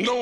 9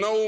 9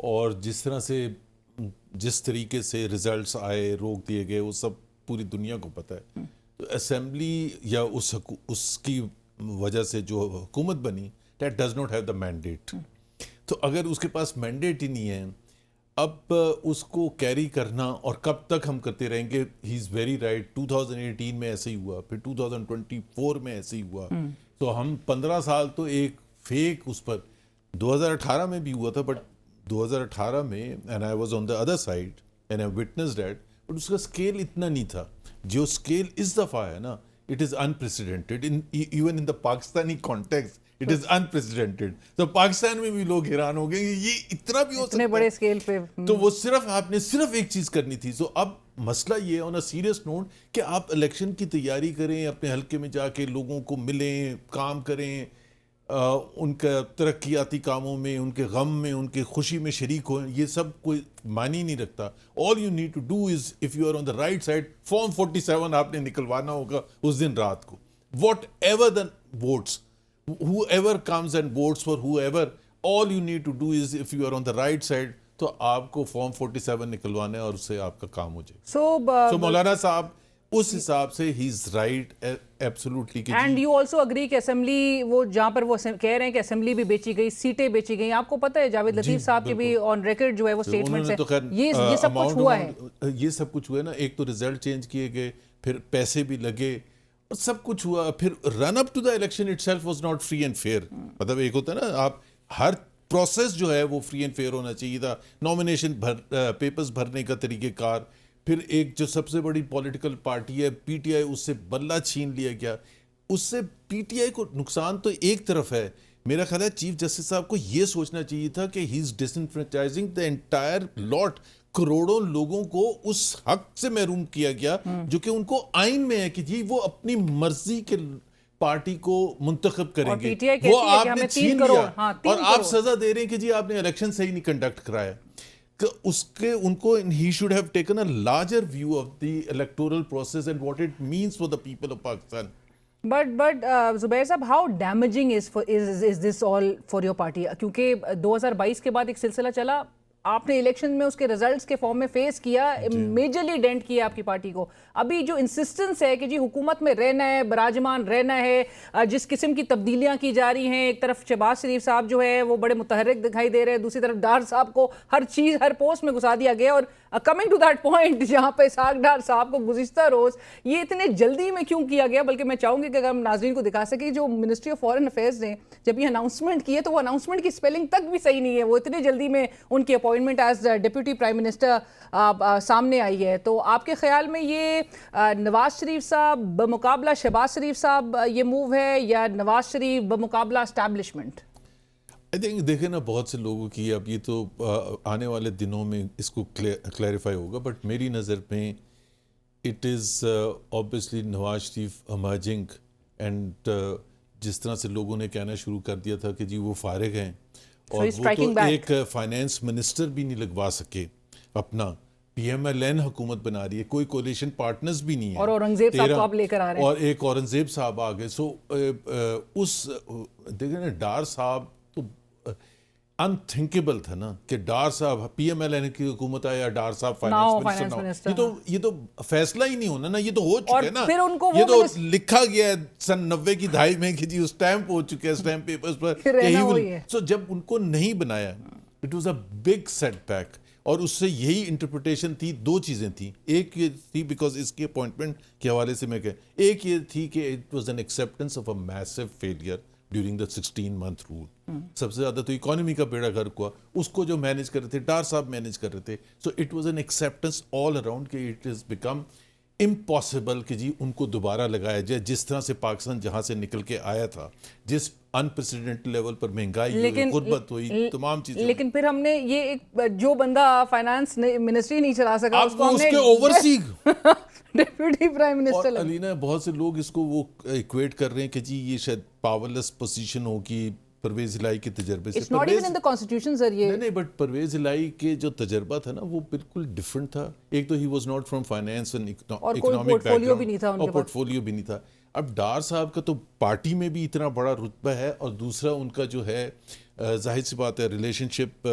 اور جس طرح سے جس طریقے سے ریزلٹس آئے روک دیے گئے وہ سب پوری دنیا کو پتہ ہے. تو اسمبلی یا اس کی وجہ سے جو حکومت بنی that does not have the mandate. تو اگر اس کے پاس مینڈیٹ ہی نہیں ہے اب اس کو کیری کرنا اور کب تک ہم کرتے رہیں گے. ہی از ویری رائٹ. 2018 میں ایسے ہی ہوا, پھر 2024 میں ایسے ہی ہوا. تو ہم 15 سال تو ایک فیک اس پر 2018 میں بھی ہوا تھا, بٹ 2018 میں and I was on the other side and I witnessed that, but اس کا اسکیل اتنا نہیں تھا. جو اسکیل اس دفعہ ہے نا it is unprecedented even in the Pakistani context. It is unprecedented. تو پاکستان میں بھی لوگ حیران ہو گئے یہ اتنا بھی ہو سکتا ہے بڑے اسکیل پہ. تو وہ صرف آپ نے صرف ایک چیز کرنی تھی. سو اب مسئلہ یہ ہے آن اے سیریس نوٹ کہ آپ الیکشن کی تیاری کریں, اپنے حلقے میں جا کے لوگوں کو ملیں, کام کریں, ان کا ترقیاتی کاموں میں, ان کے غم میں, ان کے خوشی میں شریک ہوں. یہ سب کوئی معنی نہیں رکھتا. All you need to do is if you are on the right side, form 47 آپ نے نکلوانا ہوگا اس دن رات کو. Whatever the votes, whoever comes and votes for whoever, all you need to do is if you are on the right side تو آپ کو فارم 47 نکلوانا ہے اور اس سے آپ کا کام ہو جائے. سو مولانا صاحب اس حساب سے ہی is right absolutely. And you also agree کہ اسمبلی وہ جہاں پر وہ کہہ رہے ہیں کہ اسمبلی بھی بیچی گئی, سیٹیں بیچی گئی. آپ کو پتہ ہے جاوید لطیف صاحب کے بھی آن ریکارڈ جو ہے وہ سٹیٹمنٹس ہیں, یہ سب کچھ ہوا ہے. یہ سب کچھ ہوا ہے نا. ایک تو ریزلٹ چینج کیے گئے, پھر پیسے بھی لگے, سب کچھ ہوا. پھر run up to the election itself was not free and fair. مطلب ایک ہوتا ہے نا آپ ہر پروسیس جو ہے وہ فری اینڈ فیئر ہونا چاہیے تھا. نامینیشن پیپرز بھرنے کا طریقہ کار, پھر ایک جو سب سے بڑی پولیٹیکل پارٹی ہے پی ٹی آئی, اس سے بلہ چھین لیا گیا. اس سے پی ٹی آئی کو نقصان تو ایک طرف ہے. میرا خیال ہے چیف جسٹس صاحب کو یہ سوچنا چاہیے تھا کہ ہی از ڈسنفرینچائزنگ دا انٹائر لاٹ. کروڑوں لوگوں کو اس حق سے محروم کیا گیا جو کہ ان کو آئین میں ہے کہ جی وہ اپنی مرضی کے پارٹی کو منتخب کریں گے. وہ آپ نے چھین لیا اور آپ سزا دے رہے ہیں کہ جی آپ نے الیکشن صحیح نہیں کنڈکٹ کرایا. اس کے ان کو he should have taken a larger view of the electoral process and what it means for the people of Pakistan. But Zubair صاحب, how damaging is this all for your party? کیونکہ 2022 کے بعد ایک سلسلہ چلا, آپ نے الیکشن میں اس کے ریزلٹس کے فارم میں فیس کیا, میجرلی ڈینٹ کیا آپ کی پارٹی کو. ابھی جو انسسٹنس ہے کہ جی حکومت میں رہنا ہے, براجمان رہنا ہے, جس قسم کی تبدیلیاں کی جا رہی ہیں, ایک طرف شہباز شریف صاحب جو ہے وہ بڑے متحرک دکھائی دے رہے ہیں, دوسری طرف ڈار صاحب کو ہر چیز ہر پوسٹ میں گھسا دیا گیا. اور کمنگ ٹو دیٹ پوائنٹ جہاں پہ اسحاق ڈار صاحب کو گزشتہ روز یہ اتنے جلدی میں کیوں کیا گیا, بلکہ میں چاہوں گی کہ اگر ہم ناظرین کو دکھا سکیں جو منسٹری آف فارن افیئرز نے جب یہ اناؤنسمنٹ کی ہے تو وہ اناؤنسمنٹ کی اسپیلنگ تک بھی صحیح نہیں ہے. وہ اتنے جلدی میں ان کی appointment as deputy prime minister سامنے آئی ہے. تو آپ کے خیال میں یہ نواز شریف صاحب بمقابلہ شہباز شریف صاحب یہ موو ہے, یا Nawaz Sharif بمقابلہ establishment? I think دیکھیں نا بہت سے لوگوں کی, اب یہ تو آنے والے دنوں میں اس کو کلیریفائی ہوگا, بٹ میری نظر میں it is obviously Nawaz Sharif emerging. And جس طرح سے لوگوں نے کہنا شروع کر دیا تھا کہ جی وہ فارغ ہیں, اور وہ تو ایک فائنانس منسٹر بھی نہیں لگوا سکے اپنا. پی ایم ایل این حکومت بنا رہی ہے, کوئی کولیشن پارٹنرز بھی نہیں ہے, اور اورنگزیب صاحب کو آپ لے کر آ رہے ہیں, اور ایک اورنگزیب صاحب آ گئے. سو اس دیکھیں نا ڈار صاحب تو انتھنکیبل تھا نا کہ ڈار صاحب پی ایم ایل این کی حکومت آیا, ڈار صاحب فائنانس منسٹر. یہ تو فیصلہ ہی نہیں ہونا نا, یہ تو ہو چکا ہے نا, یہ تو لکھا گیا ہے سن 90 کی دہائی میں کہ جی اسٹیمپ ہو چکے ہیں اسٹیمپ پیپرز پر. سو جب ان کو نہیں بنایا it was a big setback. اور اس سے یہی انٹرپریٹیشن تھی. دو چیزیں تھیں, ایک یہ تھی بیکاز اس کی اپوائنٹمنٹ کے حوالے سے میں کہ ایک یہ تھی کہ it was an acceptance of a massive failure during the 16-month rule. سب سے زیادہ تو اکانومی کا بیڑا غرق ہوا, اس کو جو مینیج کر رہے تھے ڈار صاحب مینیج کر رہے تھے. So it was an acceptance all around کہ اٹ از بیکم امپاسبل کہ جی ان کو دوبارہ لگایا جائے. جس طرح سے پاکستان جہاں سے نکل کے آیا تھا, جس انپریسیڈنٹ لیول پر مہنگائی ہوئی, غربت ہوئی, تمام چیزیں. لیکن پھر ہم نے یہ ایک جو بندہ فائنانس منسٹری نہیں چلا سکا اس کو ہم نے اوورسی ڈپٹی پرائم منسٹر. علینا بہت سے لوگ اس کو وہ ایکویٹ کر رہے ہیں کہ جی یہ شاید پاورلیس پوزیشن ہوگی, پرویز الہی کے تجربے سے. It's not even in the constitution, sir. یہ نہیں بٹ پرویز الہی کے جو تجربہ تھا نا وہ بالکل ڈفرنٹ تھا. ایک تو he was not from finance and economic back بھی نہیں تھا ان گراؤنڈ, اور کے پاس. پورٹفولیو بھی نہیں تھا. اب ڈار صاحب کا تو پارٹی میں بھی اتنا بڑا رتبہ ہے, اور دوسرا ان کا جو ہے ظاہر سی بات ہے ریلیشن شپ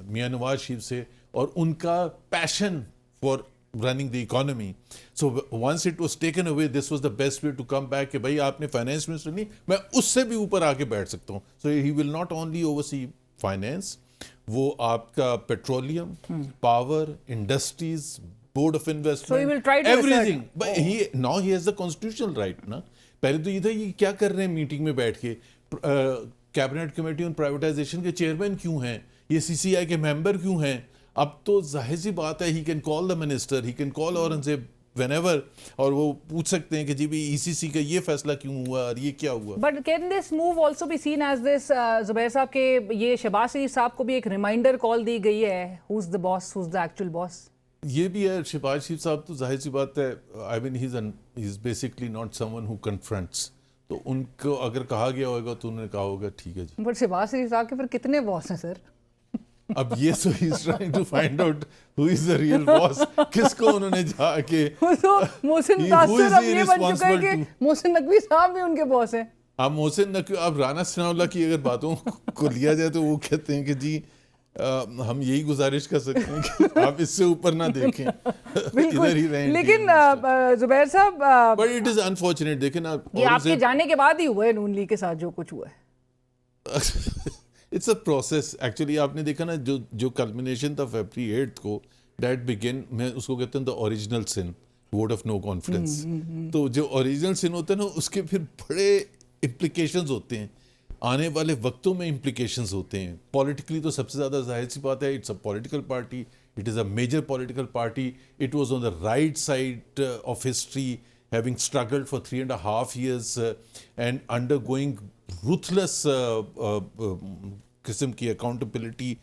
میاں نواز شریف سے, اور ان کا passion for running the economy. So once it was taken away, this was the best way to come back کہ بھائی آپ نے فائنینس منسٹر نہیں, میں اس سے بھی اوپر آ کے بیٹھ سکتا ہوں. So he will not only oversee finance, وہ آپ کا petroleum, power, industries, board of investment, So he will try to everything. But now he has the constitutional right نا. پہلے تو یہ تھا یہ کیا کر رہے ہیں میٹنگ میں بیٹھ کے, کیبنٹ کمیٹی آن پرائیویٹائزیشن کے چیئرمین کیوں ہیں, یہ سی سی آئی کے ممبر کیوں ہیں. اب تو ظاہر سی بات ہے he can call the minister, he can call Aurangzeb when ever, اور وہ پوچھ سکتے ہیں کہ جی بھی ای سی سی کا یہ فیصلہ کیوں ہوا اور یہ کیا ہوا. But can this move also be seen as this, زبیر صاحب کے یہ شہباز شریف صاحب کو بھی ایک ریمائنڈر کال دی گئی ہے, who's the boss, who's the actual boss? یہ بھی ہے. شہباز شریف صاحب تو ظاہر سی بات ہے, I mean he is basically not someone who confronts, تو ان کو اگر کہا گیا ہوگا تو انہوں نے کہا ہوگا ٹھیک ہے جی. But شہباز شریف صاحب کے پھر کتنے باس ہیں سر؟ اب یہ so he's trying to find out who is the real boss, کس کو انہوں نے جا کے, محسن تاثر اب یہ بن چکا ہے کہ محسن نقوی صاحب بھی ان کے باس ہیں. اب محسن نقوی, اب رانا ثناء اللہ کی اگر باتوں کو لیا جائے تو وہ کہتے ہیں کہ جی ہم یہی گزارش کر سکتے ہیں کہ آپ اس سے اوپر نہ دیکھیں, ادھر ہی رہیں. لیکن زبیر صاحب بٹ اٹ از انفارچونیٹ, دیکھیں نا یہ آپ کے جانے کے بعد ہی ہوا ہے نون لیگ کے ساتھ جو کچھ ہوا ہے. It's a process actually. آپ نے دیکھا نا جو کلمنیشن تھا فیبری 8 کو, دیٹ بگن, میں اس کو کہتے ہیں the original sin, vote of no confidence. تو جو اوریجنل سن ہوتا ہے نا اس کے پھر بڑے امپلیکیشنز ہوتے ہیں, آنے والے وقتوں میں امپلیکیشنز ہوتے ہیں. پولیٹیکلی تو سب سے زیادہ ظاہر سی بات ہے, it's a political party, it is a major political party, it was on the right side of history, having struggled for 3.5 years and undergoing ruthless قسم کی اکاؤنٹیبلٹی,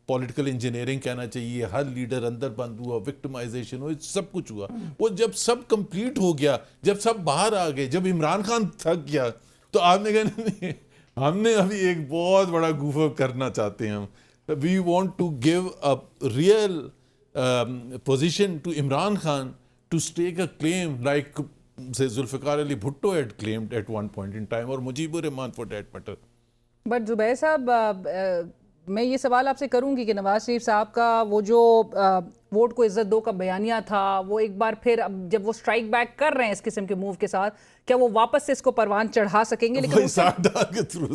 پولیٹیکل انجینئرنگ کہنا چاہیے, ہر لیڈر اندر بند ہوا, وکٹمائزیشن ہوا, سب کچھ ہوا. وہ جب سب کمپلیٹ ہو گیا, جب سب باہر آ گئے, جب عمران خان تھک گیا, تو آپ نے کہا نہیں, ہم نے ابھی ایک بہت بڑا گوف اپ کرنا چاہتے ہیں. We want to give a real position to Imran Khan to stake a claim like say Zulfikar Ali Bhutto had claimed at one point in time, or Mujibur Rahman for that matter. But Zubair صاحب میں یہ سوال آپ سے کروں گی کہ نواز شریف صاحب کا وہ جو ووٹ کو عزت دو کا بیانیہ تھا, وہ ایک بار پھر اب جب وہ اسٹرائک بیک کر رہے ہیں اس قسم کے موو کے ساتھ, کیا وہ واپس سے اس کو پروان چڑھا سکیں گے؟ لیکن اسحاق ڈار کے تھرو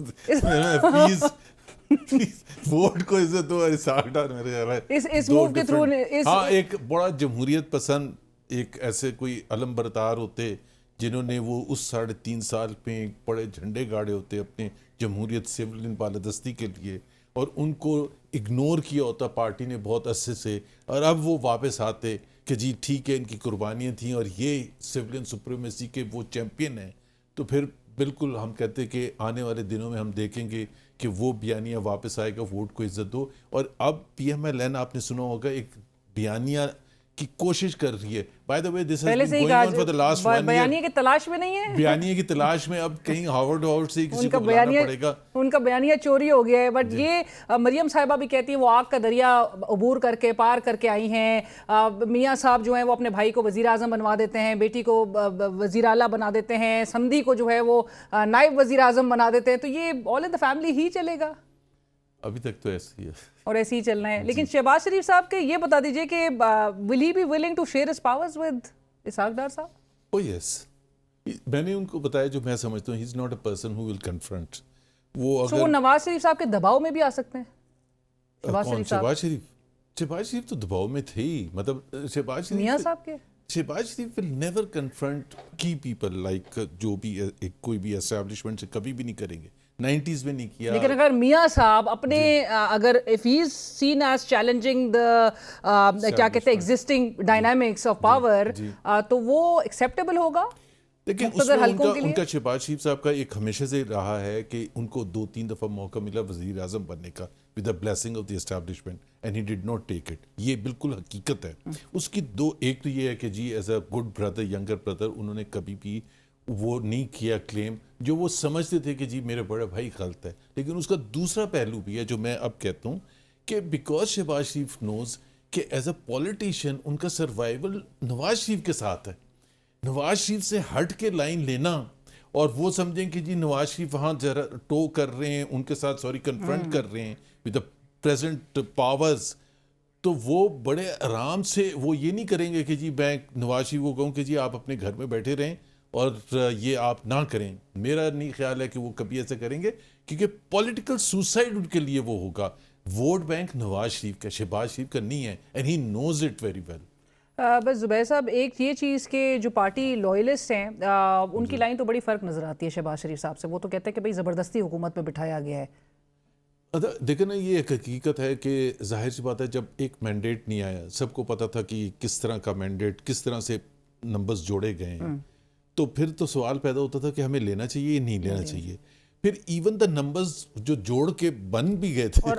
ووٹ کو عزت دو, اسحاق ڈار میرے خیال ہے اس موو کے تھرو, ہاں ایک بڑا جمہوریت پسند ایک ایسے کوئی علم بردار ہوتے جنہوں نے وہ اس 3.5 سال پہ بڑے جھنڈے گاڑے ہوتے اپنے جمہوریت سولین بالادستی کے لیے, اور ان کو اگنور کیا ہوتا پارٹی نے بہت عرصے سے, اور اب وہ واپس آتے کہ جی ٹھیک ہے ان کی قربانیاں تھیں اور یہ سولین سپریمیسی کے وہ چیمپئن ہیں, تو پھر بالکل ہم کہتے کہ آنے والے دنوں میں ہم دیکھیں گے کہ وہ بیانیہ واپس آئے گا, ووٹ کو عزت دو. اور اب پی ایم ایل این آپ نے سنا ہوگا ایک بیانیہ کی کوشش کر رہی ہے. By the way this has been going on for the last 1 year. بیانیے کی تلاش میں نہیں ہے, بیانیے کی تلاش میں, اب کہیں ہارورڈ سے کسی کو بلانا پڑے گا. ان کا بیانیہ چوری ہو گیا ہے. بٹ یہ مریم صاحبہ بھی کہتی ہیں وہ آگ کا دریا عبور کر کے پار کر کے آئی ہیں. میاں صاحب جو ہیں وہ اپنے بھائی کو وزیر اعظم بنوا دیتے ہیں, بیٹی کو وزیر اعلیٰ بنا دیتے ہیں, سمدھی کو جو ہے وہ نائب وزیر اعظم بنا دیتے ہیں. تو یہ آل ان دا فیملی ہی چلے گا؟ ابھی تک تو ایسے ہی ہے اور ایسے ہی چلنا ہے. لیکن شہباز شریف صاحب کے یہ بتا دیجئے کہ will he be willing to share his powers with Ishaq Dar صاحب؟ Oh yes. میں نے ان کو بتایا جو میں سمجھتا ہوں, he is not a person who will confront. وہ نواز شریف صاحب کے دباؤ میں بھی آ سکتے ہیں. شہباز شریف تو دباؤ میں تھے ہی, مطلب شہباز شریف میاں صاحب کے شہباز شریف will never confront key people like جو بھی کوئی بھی اسٹیبلشمنٹ سے کبھی بھی نہیں کریں گے, 90s میں نہیں کیا. لیکن اگر میاں صاحب اپنے اگر if he is seen as challenging the کیا کہتے ہیں existing dynamics of power, تو وہ acceptable ہوگا. لیکن اس میں ان کا شہباز شریف صاحب کا ایک ہمیشہ سے رہا ہے کہ ان کو 2-3 دفعہ موقع ملا وزیر اعظم بننے کا with the blessing of the establishment and he did not take it. یہ بالکل حقیقت ہے. اس کی ایک تو یہ ہے کہ جی as a good brother, younger brother, انہوں نے کبھی بھی وہ نہیں کیا کلیم جو وہ سمجھتے تھے کہ جی میرے بڑے بھائی غلط ہے. لیکن اس کا دوسرا پہلو بھی ہے جو میں اب کہتا ہوں کہ بیکاز شہباز شریف نوز کہ ایز اے پولیٹیشین ان کا سروائیول نواز شریف کے ساتھ ہے. نواز شریف سے ہٹ کے لائن لینا اور وہ سمجھیں کہ جی نواز شریف وہاں ذرا ٹو کر رہے ہیں ان کے ساتھ کنفرنٹ کر رہے ہیں ود دا پریزنٹ پاورز, تو وہ بڑے آرام سے وہ یہ نہیں کریں گے کہ جی میں نواز شریف کو کہوں کہ جی آپ اپنے گھر میں بیٹھے رہیں اور یہ آپ نہ کریں. میرا نہیں خیال ہے کہ وہ کبھی ایسا کریں گے, کیونکہ پولیٹیکل سوسائڈ ان کے لیے وہ ہوگا. ووٹ بینک نواز شریف کا, شہباز شریف کا نہیں ہے, and he knows it very well. بس زبیر صاحب ایک یہ چیز کہ جو پارٹی لوئلسٹ ہیں ان کی لائن تو بڑی فرق نظر آتی ہے شہباز شریف صاحب سے. وہ تو کہتے ہیں کہ بھئی زبردستی حکومت پہ بٹھایا گیا ہے. دیکھیں نا, یہ ایک حقیقت ہے کہ ظاہر سی بات ہے جب ایک مینڈیٹ نہیں آیا, سب کو پتا تھا کہ کس طرح کا مینڈیٹ, کس طرح سے نمبرز جوڑے گئے ہیں, تو پھر تو سوال پیدا ہوتا تھا کہ ہمیں لینا چاہیے یا نہیں لینا چاہیے. پھر ایون دا نمبرز جو جوڑ کے بن بھی گئے تھے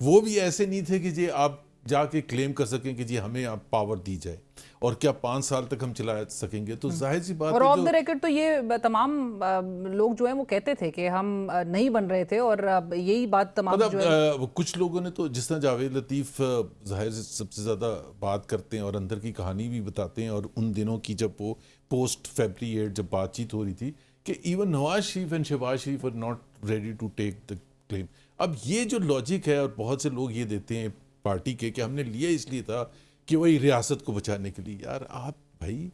وہ بھی ایسے نہیں تھے کہ جی آپ جا کے کلیم کر سکیں کہ جی ہمیں آپ پاور دی جائے اور کیا 5 سال تک ہم چلا سکیں گے. تو ظاہر سی بات اور آف دا ریکارڈ تو یہ تمام لوگ جو ہیں وہ کہتے تھے کہ ہم نہیں بن رہے تھے, اور یہی بات تمام جو ہے کچھ لوگوں نے تو جس طرح جاوید لطیف ظاہر سے سب سے زیادہ بات کرتے ہیں اور اندر کی کہانی بھی بتاتے ہیں, اور ان دنوں کی جب وہ پوسٹ فیبری 8 جب بات چیت ہو رہی تھی کہ even Nawaz Sharif and Shahbaz Sharif are not ready to take the claim. اب یہ جو لاجک ہے, اور بہت سے لوگ یہ دیتے ہیں پارٹی کے کہ ہم نے لیا اس لیے تھا کہ وہی ریاست کو بچانے کے لیے. یار آپ بھائی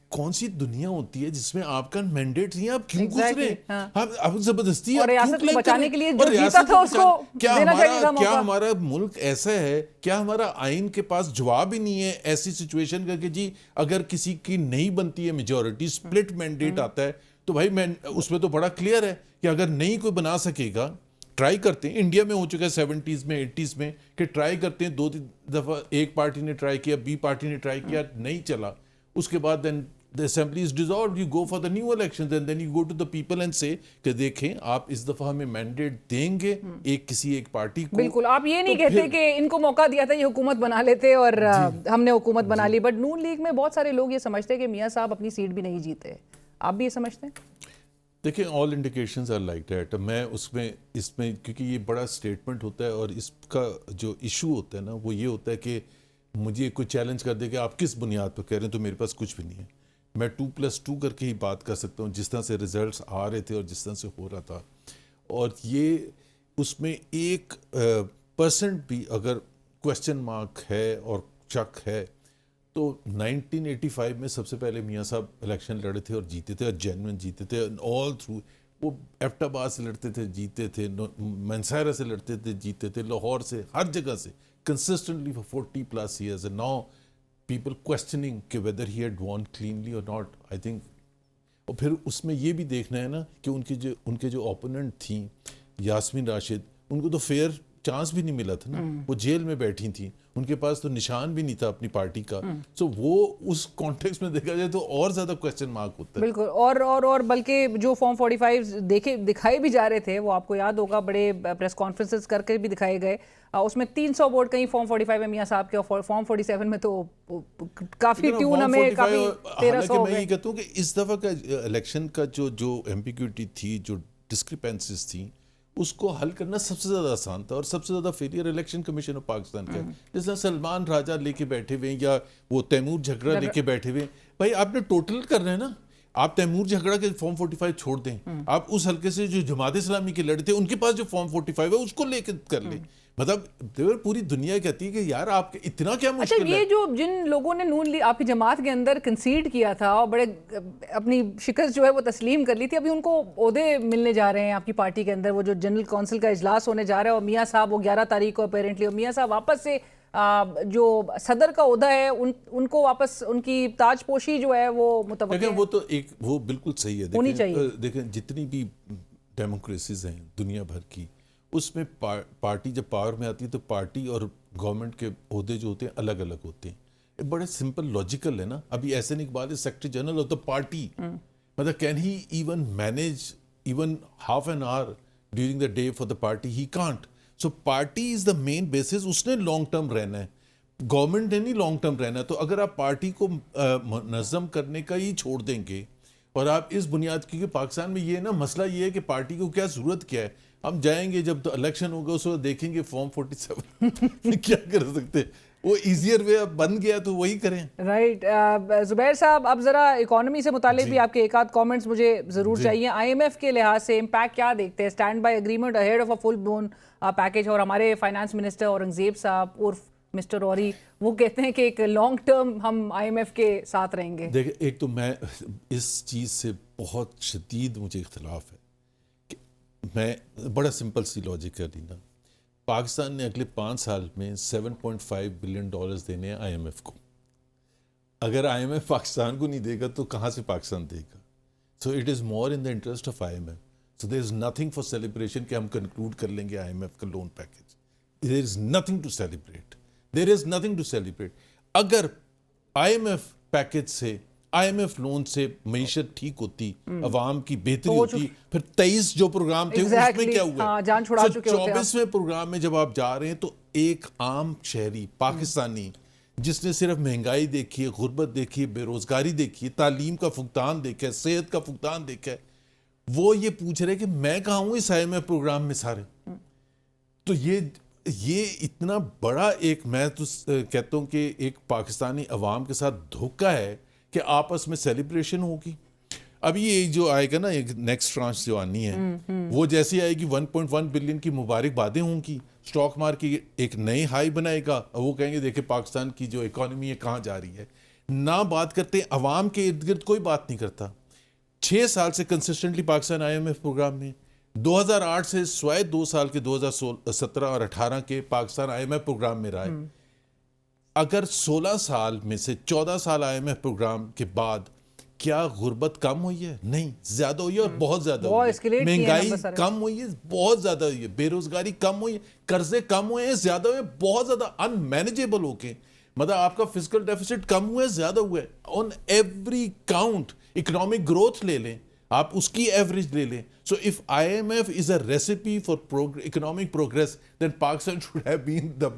کون سی دنیا ہوتی ہے جس میں آپ کا مینڈیٹ نہیں ہے, آپ کیوں گھس رہے ہیں, آپ زبردستی اور ریاست کو بچانے کے لیے جو جیتا تھا اس کو دینا چاہیے تھا موقع. کیا ہمارا ملک ایسا ہے, کیا ہمارا آئین کے پاس جواب ہی نہیں ہے ایسی سچویشن کا کہ جی اگر کسی کی نہیں بنتی ہے میجورٹی, سپلٹ مینڈیٹ آتا ہے, تو بھائی میں اس میں تو بڑا کلیئر ہے کہ اگر نہیں کوئی بنا سکے گا, ٹرائی کرتے ہیں. انڈیا میں ہو چکا ہے 70s میں 80s میں کہ ٹرائی کرتے ہیں, 2-3 دفعہ ایک پارٹی نے ٹرائی کیا, بی پارٹی نے ٹرائی کیا, نہیں چلا, اس کے بعد then the assembly is dissolved, you go for the new elections and then you go to the people and say کہ دیکھیں آپ اس دفعہ ہمیں مینڈیٹ دیں گے کسی ایک پارٹی کو. بالکل, آپ یہ نہیں کہتے کہ ان کو موقع دیا تھا یہ حکومت بنا لیتے اور ہم نے حکومت بنا لی. بٹ نون لیگ میں بہت سارے لوگ یہ سمجھتے ہیں کہ میاں صاحب اپنی سیٹ بھی نہیں جیتے. آپ بھی یہ سمجھتے ہیں؟ دیکھیں آل انڈیکیشنز آر لائک دیٹ. میں اس میں کیونکہ یہ بڑا اسٹیٹمنٹ ہوتا ہے, اور اس کا جو ایشو ہوتا ہے نا وہ یہ ہوتا ہے کہ مجھے کوئی چیلنج کر دے کہ آپ کس بنیاد پر کہہ رہے ہیں, تو میرے پاس کچھ بھی نہیں ہے. میں 2+2 کر کے ہی بات کر سکتا ہوں جس طرح سے ریزلٹس آ رہے تھے اور جس طرح سے ہو رہا تھا. اور یہ اس میں 1% بھی اگر کوشچن مارک ہے اور شک ہے تو 1985 میں سب سے پہلے میاں صاحب الیکشن لڑے تھے اور جیتے تھے, اور جینوئن جیتے تھے آل تھرو. وہ ایبٹ آباد سے لڑتے تھے, جیتے تھے, منسائرہ سے لڑتے تھے, جیتے تھے, لاہور سے, ہر جگہ سے consistently for 40+ years. And now people questioning کہ whether he had won cleanly or not, I think. اور پھر اس میں یہ بھی دیکھنا ہے نا کہ ان کے جو اوپوننٹ تھیں یاسمین راشد, ان کو تو فیئر چانس بھی نہیں ملا تھا نا, وہ جیل میں بیٹھی تھیں, ان کے پاس تو نشان بھی نہیں تھا اپنی پارٹی کا. سو وہ اس کانٹیکس میں دیکھا جائے تو اور زیادہ کوسچن مارک ہوتا ہے. بالکل, اور بلکہ جو فارم 45 دکھائے بھی جا رہے تھے وہ آپ کو یاد ہوگا بڑے پریس کانفرنسز کر کے بھی دکھائے گئے, اس میں 300 ووٹ کہیں فارم 45 میں میاں صاحب کے, اور فارم 47 میں تو کافی ٹیون ہمیں کافی 1300 ہو گئے. میں یہ کہتا ہوں کہ اس دفعہ کا الیکشن کا جو ایمبیگوٹی تھی, جو ڈسکریپنسیز تھیں, اس کو حل کرنا سب سے زیادہ آسان تھا, اور سب سے زیادہ failure election commission of Pakistan کا. جس طرح سلمان راجہ لے کے بیٹھے ہوئے یا وہ تیمور جھگڑا لے کے بیٹھے ہوئے, بھائی آپ نے ٹوٹل کر رہے ہیں نا. آپ تیمور جھگڑا کے فارم 45 چھوڑ دیں, آپ اس حلقے سے جو جماعت اسلامی کے لڑے تھے ان کے پاس جو فارم 45 ہے اس کو لے کے کر لیں. مطلب پوری دنیا کہتی ہے کہ یار آپ کے اتنا کیا مشکل ہے. یہ جو جن لوگوں نے نون لیگ آپ کی جماعت کے اندر کنسیڈ کیا تھا اور بڑے اپنی شکست جو ہے وہ تسلیم کر لی تھی, ابھی ان کو عہدے ملنے جا رہے ہیں آپ کی پارٹی کے اندر. وہ جو جنرل کونسل کا اجلاس ہونے جا رہا ہے, اور میاں صاحب وہ 11 تاریخ کو اپیرنٹلی, اور میاں صاحب واپس سے جو صدر کا عہدہ ہے ان کو واپس ان کی تاج پوشی جو ہے وہ متوقع ہے. وہ تو وہ بالکل صحیح ہے. ہونی چاہیے. دیکھیں جتنی بھی ڈیموکریسیز ہیں دنیا بھر کی, اس میں پارٹی جب پاور میں آتی ہے تو پارٹی اور گورنمنٹ کے عہدے جو ہوتے ہیں الگ الگ ہوتے ہیں. بڑے سمپل لاجیکل ہے نا. ابھی ایسے Iqbal is secretary general of the party, مطلب can he even manage even half an hour during the day for the party? He can't. So party is the main basis, اس نے لانگ ٹرم رہنا ہے, government نے نہیں long term رہنا ہے. تو اگر آپ پارٹی کو منظم کرنے کا ہی چھوڑ دیں گے اور آپ اس بنیاد کیونکہ پاکستان میں یہ نا مسئلہ یہ ہے کہ پارٹی کو کیا ضرورت کیا ہے. ہم جائیں گے جب الیکشن ہوگا اس وقت دیکھیں گے فارم 47 کیا کر سکتے ہیں. وہ ایزیئر وے اب بن گیا تو وہی کریں. رائٹ. زبیر صاحب اب ذرا اکانومی سے متعلق بھی آپ کے ایک آدھ کامنٹس مجھے ضرور چاہیے. آئی ایم ایف کے لحاظ سے امپیکٹ کیا دیکھتے ہیں؟ Stand by agreement ahead of a full blown package. اور ہمارے فائنانس منسٹر اورنگزیب صاحب عرف مسٹر اوری وہ کہتے ہیں کہ ایک لانگ ٹرم ہم آئی ایم ایف کے ساتھ رہیں گے. دیکھیں ایک تو میں اس چیز سے بہت شدید مجھے اختلاف ہے کہ میں بڑا سمپل سی لاجک کر لینا. پاکستان نے اگلے 5 سال میں $7.5 بلین دینے ہیں آئی ایم ایف کو. اگر آئی ایم ایف پاکستان کو نہیں دے گا تو کہاں سے پاکستان دے گا؟ So it is more in the interest of I M F. So there is nothing for celebration کہ ہم کنکلوڈ کر لیں گے آئی ایم ایف کا loan package. There is nothing to celebrate. There is nothing to celebrate. اگر I M F package سے آئی M F loan سے معیشت ٹھیک ہوتی, عوام کی بہتری ہوتی, پھر 23 جو پروگرام تھے اس میں کیا ہوا؟ جان چھڑا چکے ہوتے ہیں. 24ویں پروگرام میں جب آپ جا رہے ہیں تو ایک عام شہری پاکستانی جس نے صرف مہنگائی دیکھی ہے, غربت دیکھی ہے, بے روزگاری دیکھی ہے, تعلیم کا فقدان دیکھا ہے, صحت کا فقدان دیکھا ہے, وہ یہ پوچھ رہے کہ میں کہاں ہوں اس آئی ایم ایف پروگرام میں سارے. تو یہ اتنا بڑا ایک میں تو کہتا ہوں کہ ایک پاکستانی عوام کے ساتھ دھوکہ ہے کہ آپس میں سیلیبریشن ہوگی. ابھی یہ جو آئے گا نا ایک نیکسٹ ٹرانچ جو آنی ہے وہ جیسی آئے گی 1.1 بلین کی مبارکبادیں ہوں گی. اسٹاک مارکیٹ ایک نئی ہائی بنائے گا اور وہ کہیں گے دیکھیں پاکستان کی جو اکانومی ہے کہاں جا رہی ہے. نہ بات کرتے عوام کے ارد گرد کوئی بات نہیں کرتا. 6 سال سے consistently Pakistan I M F program میں, 2008 سے سوائے 2 سال کے 2017 اور 18 کے Pakistan I M F program میں رہا ہے. اگر 16 سال میں سے 14 سال آئی ایم ایف پروگرام کے بعد کیا غربت کم ہوئی ہے؟ نہیں, زیادہ ہوئی ہے اور بہت زیادہ ہوئی ہے. مہنگائی کم ہوئی ہے, بہت زیادہ ہوئی ہے. بے روزگاری کم ہوئی ہے, قرضے کم ہوئے ہیں, زیادہ ہوئے, بہت زیادہ ان مینیجیبل ہو کے. مطلب آپ کا فسکل ڈیفیسٹ کم ہوا ہے, زیادہ ہوا ہے. On every count economic growth لے لیں آپ, اس کی ایوریج لے لیں. So if I M F is a recipe for economic progress then Pakistan should have been the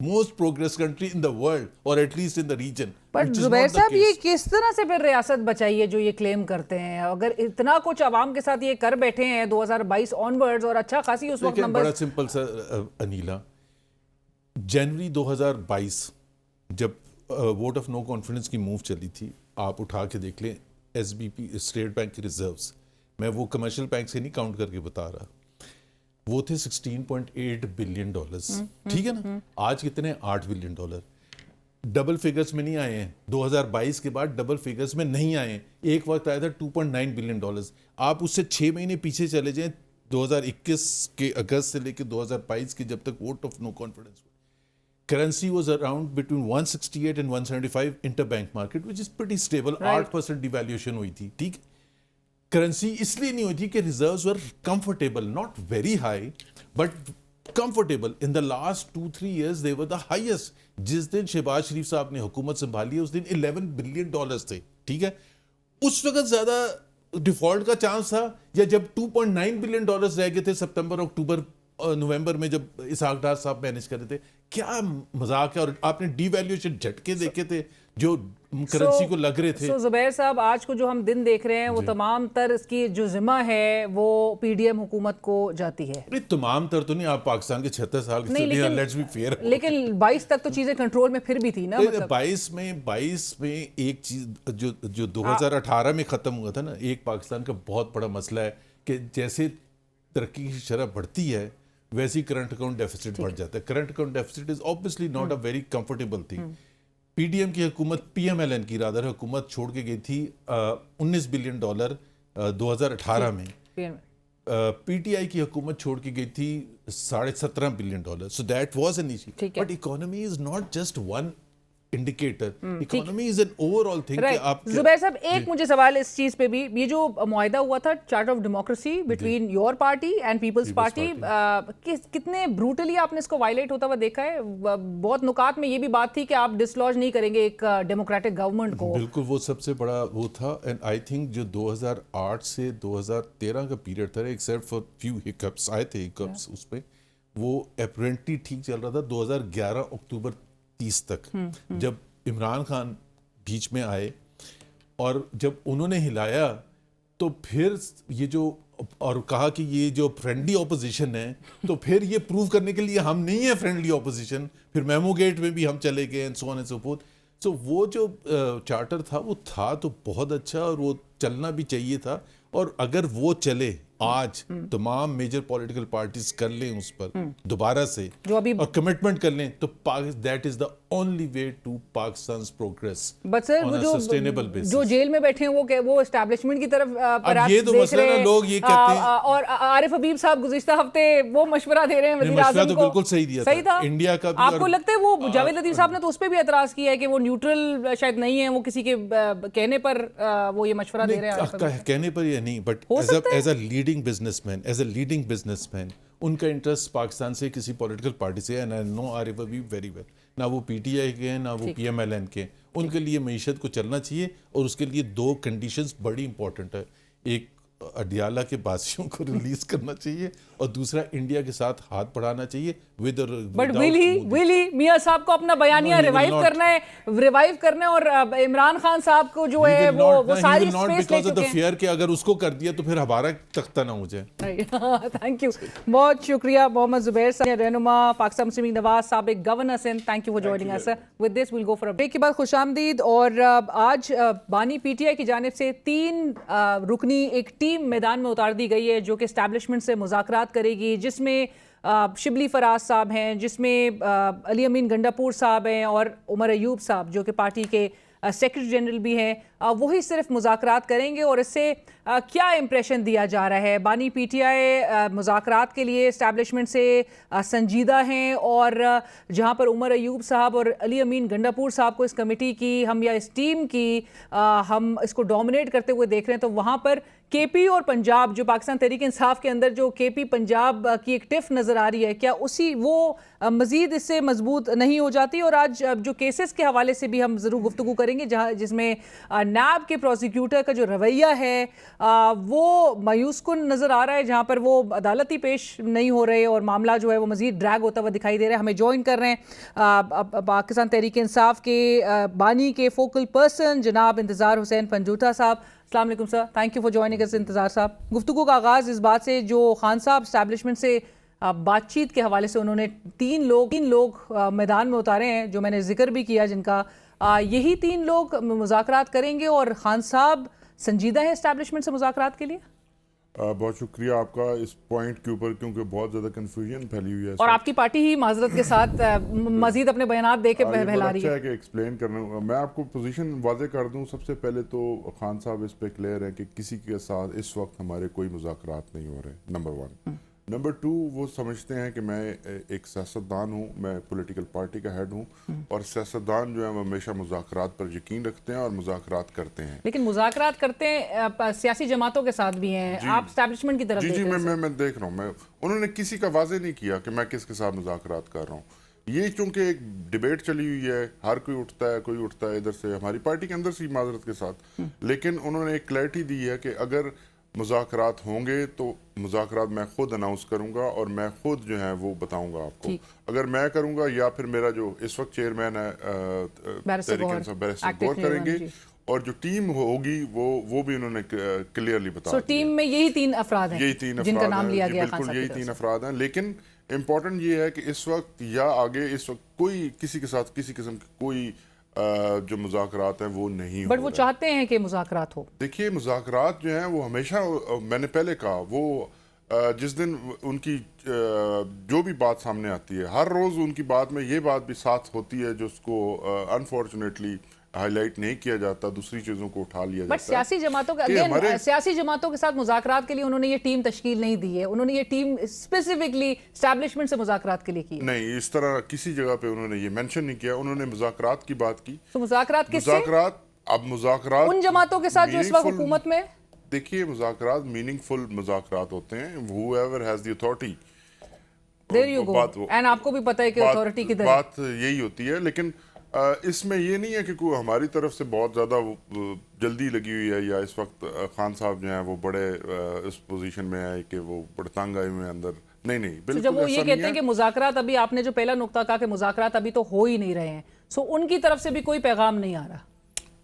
most progress country in the world or at least in the region. پر زبیر صاحب یہ کس طرح سے پھر ریاست بچائی ہے جو یہ کلیم کرتے ہیں؟ اگر اتنا کچھ عوام کے ساتھ یہ کر بیٹھے ہیں 2022 آنورڈز اور اچھا خاصی اس وقت نمبر. بڑا سمپل سا انیلا, جنوری 2022 جب ووٹ آف نو کانفیڈنس کی موو چلی تھی, آپ اٹھا کے دیکھ لیں S B P state bank کی ریزروز, میں وہ کمرشل بینک سے نہیں کاؤنٹ کر کے بتا رہا, وہ تھے $16.8 بلین. ٹھیک ہے نا, آج کتنے؟ $8 بلین. ڈبل فگرز میں نہیں آئے ہیں, 2022 کے بعد ڈبل فگرز میں نہیں آئے ہیں. ایک وقت آیا تھا $2.9 بلین. آپ اس سے 6 مہینے پیچھے چلے جائیں, 2021 کے اگست سے لے کے 2022 کے جب تک vote of no confidence, currency was around between 168 and 175 inter bank market which is pretty stable. 8% devaluation ہوئی تھی. ٹھیک ہے, کرنسی اس لیے نہیں ہوئی تھی کہ reserves were comfortable, not very high but comfortable. In the last 2-3 years they were the highest. جس دن شہباز شریف صاحب نے حکومت سنبھالی اس دن $11 بلین تھے. ٹھیک ہے, اس وقت زیادہ ڈیفالٹ کا چانس تھا, یا جب $2.9 بلین رہ گئے تھے سپتمبر اکتوبر نومبر میں جب اسحاق ڈار صاحب مینیج کر رہے تھے. کیا مذاق ہے. اور آپ نے ڈی ویلیویشن جھٹکے دیکھے تھے جو کرنسی کو لگ رہے تھے. سو زبیر صاحب آج کو جو ہم دن دیکھ رہے ہیں وہ تمام تر اس کی جو ذمہ ہے وہ پی ڈی ایم حکومت کو جاتی ہے. تمام تر تو نہیں, آپ پاکستان کے 36 سال کے لیٹس بی فیئر, لیکن 22 تک تو چیزیں کنٹرول میں پھر بھی تھی نا. 22 میں ایک چیز جو 2018 میں ختم ہوا تھا نا, ایک پاکستان کا بہت بڑا مسئلہ ہے کہ جیسے ترقی کی شرح بڑھتی ہے ویسی کرنٹ اکاؤنٹ ڈیفیسٹ بڑھ جاتا ہے. Current account deficit is obviously not a very comfortable thing. P D M کی حکومت, پی ایم ایل این کی رادر حکومت چھوڑ کے گئی تھی $19 بلین 2018 میں. پی ٹی آئی کی حکومت چھوڑ کے گئی تھی $17.5 billion. So that was an issue. But economy is not just one indicator. Economy is an overall thing. زبیر صاحب ایک مجھے سوال اس چیز پہ بھی, یہ جو معاہدہ ہوا تھا charter of democracy between your party and People's Party, کتنے بروٹلی آپ نے اس کو وائلیٹ ہوتا ہوا دیکھا ہے؟ بہت نکات میں یہ بھی بات تھی کہ آپ ڈسلوج نہیں کریں گے ایک ڈیموکریٹک گورنمنٹ کو. بالکل, وہ سب سے بڑا وہ تھا. اینڈ آئی تھنک جو 2008 سے 2013 کا پیریڈ تھا, ایکسیپٹ فار فیو ہکپس آئے تھے ہکپس, اس پہ وہ اپیرنٹلی ٹھیک چل رہا تھا 2011 اکتوبر 30 تک, جب عمران خان بیچ میں آئے اور جب انہوں نے ہلایا تو پھر یہ جو اور کہا کہ یہ جو فرینڈلی اپوزیشن ہے تو پھر یہ پروو کرنے کے لیے ہم نہیں ہیں فرینڈلی اپوزیشن. پھر میمو گیٹ میں بھی ہم چلے گئے and so on and so forth. سو وہ جو چارٹر تھا وہ تھا تو بہت اچھا اور وہ چلنا بھی چاہیے تھا. اور اگر وہ چلے آج تمام میجر پولیٹیکل پارٹیز کر لیں اس پر دوبارہ سے اور کمٹمنٹ کر لیں تو that is the only way to Pakistan's progress on a sustainable basis. جو جیل میں بیٹھے ہیں وہ اسٹیبلشمنٹ کی طرف اب یہ تو مسئلہ نا لوگ یہ کہتے ہیں اور عارف حبیب صاحب گزشتہ ہفتے وہ مشورہ دے رہے ہیں وزیر اعظم کو. مشورہ تو بالکل صحیح دیا تھا انڈیا کا بھی. آپ کو لگتا ہے وہ جاوید لطیف صاحب نے تو اس پہ بھی اعتراض کیا ہے کہ وہ نیوٹرل شاید نہیں ہے, وہ کسی کے کہنے پر وہ یہ مشورہ دے رہے ہیں کہنے پر یہ نہیں, but as a leading business man ان کا انٹرسٹ پاکستان سے کسی پولیٹیکل پارٹی سے ہے. نو عارف حبیب ویری ویل, نہ وہ پی ٹی آئی کے ہیں نہ وہ پی ایم ایل این کے. ان کے لیے معیشت کو چلنا چاہیے اور اس کے لیے 2 کنڈیشنز بڑی امپورٹنٹ ہے. ایک اڈیالہ کے باسیوں کو ریلیز کرنا چاہیے اور دوسرا انڈیا کے ساتھ ہاتھ بڑھانا چاہیے بٹ ول ہی میاں صاحب کو اپنا بیانیہ ریوائیو کرنا ہے اور عمران خان صاحب کو جو ہے وہ ساری اسپیس لے چکے ہیں. فیئر کہ اگر اس کو کر دیا تو پھر ہمارا تختہ نہ ہو جائے. تھینک یو, بہت شکریہ محمد زبیر صاحب, رہنما پاکستان مسلم لیگ نواز, سابق governor Sindh. Thank you for joining us. With this we'll go for a break کے بعد خوش آمدید. اور آج بانی پی ٹی آئی کی جانب سے 3 رکنی ایک ٹیم میدان میں اتار دی گئی ہے جو کہ اسٹیبلشمنٹ سے مذاکرات کرے گی, جس میں شبلی فراز صاحب ہیں, جس میں علی امین گنڈاپور صاحب ہیں اور عمر ایوب صاحب جو کہ پارٹی کے سیکرٹری جنرل بھی ہیں. وہی صرف مذاکرات کریں گے. اور اس سے کیا امپریشن دیا جا رہا ہے؟ بانی پی ٹی آئی مذاکرات کے لیے اسٹیبلشمنٹ سے سنجیدہ ہیں, اور جہاں پر عمر ایوب صاحب اور علی امین گنڈاپور صاحب کو اس کمیٹی کی ہم یا اس ٹیم کی ہم اس کو ڈومینیٹ کرتے ہوئے دیکھ رہے ہیں, تو وہاں پر کے پی اور پنجاب جو پاکستان تحریک انصاف کے اندر جو کے پی پنجاب کی ایک ٹف نظر آ رہی ہے, کیا اسی وہ مزید اس سے مضبوط نہیں ہو جاتی؟ اور آج جو کیسز کے حوالے سے بھی ہم ضرور گفتگو کریں گے, جس میں نیب کے پروسیکیوٹر کا جو رویہ ہے وہ مایوس کن نظر آ رہا ہے, جہاں پر وہ عدالتی پیش نہیں ہو رہے اور معاملہ جو ہے وہ مزید ڈریگ ہوتا ہوا دکھائی دے رہا ہے. ہمیں جوائن کر رہے ہیں پاکستان تحریک انصاف کے بانی کے فوکل پرسن جناب انتظار حسین پنجوٹا صاحب. السلام علیکم سر, تھینک یو فار جوائننگ اس. انتظار صاحب, گفتگو کا آغاز اس بات سے جو خان صاحب اسٹیبلشمنٹ سے بات چیت کے حوالے سے انہوں نے 3 لوگ میدان میں اتارے ہیں جو میں نے ذکر بھی کیا, جن کا یہی 3 لوگ مذاکرات کریں گے, اور خان صاحب سنجیدہ ہے اسٹیبلشمنٹ سے مذاکرات کے لیے؟ بہت شکریہ آپ کا اس پوائنٹ کے اوپر, کیونکہ بہت زیادہ کنفیوژن پھیلی ہوئی ہے اور آپ کی پارٹی ہی معذرت کے ساتھ مزید اپنے بیانات دے کے بہلا رہی ہے. اچھا ہے کہ ایکسپلین کرنا, میں آپ کو پوزیشن واضح کر دوں. سب سے پہلے تو خان صاحب اس پہ کلیئر ہے کہ کسی کے ساتھ اس وقت ہمارے کوئی مذاکرات نہیں ہو رہے, نمبر 1. نمبر 2, وہ سمجھتے ہیں کہ میں ایک سیاستدان ہوں, میں پولیٹیکل پارٹی کا ہیڈ ہوں, اور سیاستدان جو ہیں وہ ہمیشہ مذاکرات پر یقین رکھتے ہیں اور مذاکرات کرتے ہیں. لیکن مذاکرات کرتے ہیں سیاسی جماعتوں کے ساتھ بھی ہیں, آپ اسٹیبلشمنٹ کی طرف جی میں دیکھ رہا ہوں. انہوں نے کسی کا واضح نہیں کیا کہ میں کس کے ساتھ مذاکرات کر رہا ہوں. یہ چونکہ ایک ڈیبیٹ چلی ہوئی ہے, ہر کوئی اٹھتا ہے ادھر سے, ہماری پارٹی کے اندر سے معذرت کے ساتھ, لیکن انہوں نے ایک کلیئرٹی دی ہے کہ اگر مذاکرات ہوں گے تو مذاکرات میں خود اناؤنس کروں گا اور میں خود جو ہے وہ بتاؤں گا آپ کو. اگر میں کروں گا یا پھر میرا جو اس وقت چیئرمین ہے تحریک انصاف بیرسٹر غور کریں گے, اور جو ٹیم ہوگی وہ بھی انہوں نے کلیئرلی بتا دیا. ٹیم میں یہی 3 افراد ہیں جن کا نام لیا گیا, بالکل یہی 3 افراد ہیں. لیکن امپورٹنٹ یہ ہے کہ اس وقت یا آگے اس وقت کوئی کسی کے ساتھ کسی قسم کی کوئی جو مذاکرات ہیں وہ نہیں ہو رہے. بٹ وہ چاہتے ہیں کہ مذاکرات ہو. دیکھیے مذاکرات جو ہیں وہ ہمیشہ, میں نے پہلے کہا, وہ جس دن ان کی جو بھی بات سامنے آتی ہے, ہر روز ان کی بات میں یہ بات بھی ساتھ ہوتی ہے جو اس کو انفارچونیٹلی ہائی لائٹ نہیں کیا جاتا, دوسری چیزوں کو اٹھا لیا جاتا ہے. بٹ سیاسی جماعتوں کے ساتھ مذاکرات کے لیے انہوں نے یہ ٹیم تشکیل نہیں دی ہے, انہوں نے یہ ٹیم اسپیسیفکلی اسٹیبلشمنٹ سے مذاکرات کے لیے کی نہیں, اس طرح کسی جگہ پہ انہوں نے یہ مینشن نہیں کیا. انہوں نے مذاکرات کی بات کی. تو مذاکرات کس سے؟ اب مذاکرات ان جماعتوں کے ساتھ جو اس وقت حکومت میں. دیکھیے مذاکرات میننگ فل مذاکرات ہوتے ہیں, whoever has the authority. There you go. And آپ کو بھی پتہ ہے کہ authority کدھر ہے. بات یہی ہوتی ہے, لیکن اس میں یہ نہیں ہے کہ کوئی ہماری طرف سے بہت زیادہ جلدی لگی ہوئی ہے, یا اس وقت خان صاحب جو ہیں وہ بڑے اس پوزیشن میں ہے کہ وہ بڑے تنگ آئے ہوئے اندر. نہیں بالکل. جب وہ یہ کہتے ہیں کہ مذاکرات, ابھی آپ نے جو پہلا نقطہ کہا کہ مذاکرات ابھی تو ہو ہی نہیں رہے ہیں, سو ان کی طرف سے بھی کوئی پیغام نہیں آ رہا.